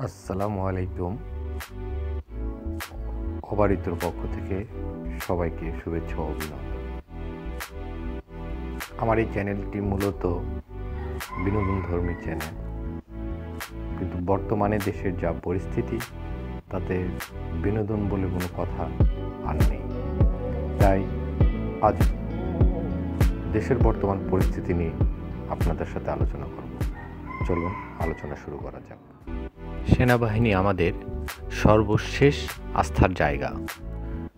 আসসালামু আলাইকুম। অবারিতর পক্ষ থেকে সবাইকে শুভেচ্ছা ও অভিনন্দন। আমার এই চ্যানেলটি মূলত বিনোদনধর্মী চ্যানেল, কিন্তু বর্তমানে দেশের যা পরিস্থিতি তাতে বিনোদন বলে কোনো কথা আর নেই। তাই আজ দেশের বর্তমান পরিস্থিতি নিয়ে আপনাদের সাথে আলোচনা করব। চলুন আলোচনা শুরু করা যাক। সেনাবাহিনী আমাদের সর্বশেষ আস্থার জায়গা।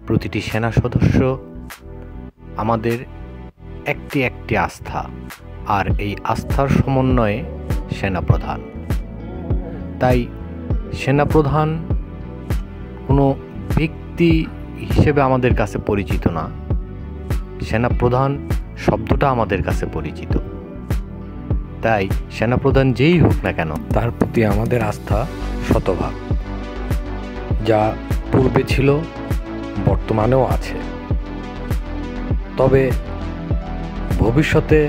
প্রতিটি সেনা সদস্য আমাদের একটি আস্থা, আর এই আস্থার সমন্বয়ে সেনাপ্রধান। তাই সেনাপ্রধান কোনো ব্যক্তি হিসেবে আমাদের কাছে পরিচিত না, সেনাপ্রধান শব্দটা আমাদের কাছে পরিচিত। তাই সেনাপ্রধান যেই হোক না কেন, তার প্রতি আমাদের আস্থা শতভাগ। যা পূর্বে ছিল বর্তমানেও আছে, তবে ভবিষ্যতে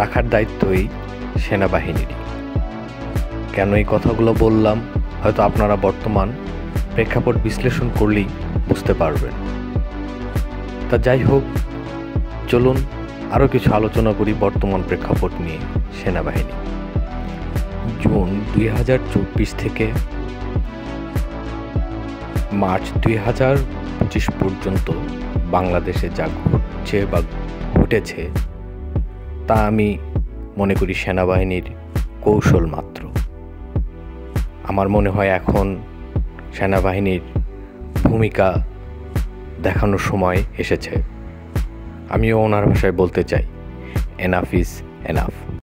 রাখার দায়িত্বই সেনাবাহিনীরই। কেন এই কথাগুলো বললাম হয়তো আপনারা বর্তমান প্রেক্ষাপট বিশ্লেষণ করলেই বুঝতে পারবেন। তা যাই হোক, চলুন আরও কিছু আলোচনা করি বর্তমান প্রেক্ষাপট নিয়ে। সেনাবাহিনী জুন 2024 থেকে মার্চ 2025 পর্যন্ত বাংলাদেশে যা ঘটছে বা ঘটেছে তা আমি মনে করি সেনাবাহিনীর কৌশল মাত্র। আমার মনে হয় এখন সেনাবাহিনীর ভূমিকা দেখানোর সময় এসেছে। আমিও ওনার ভাষায় বলতে চাই, এনাফ ইজ এনাফ।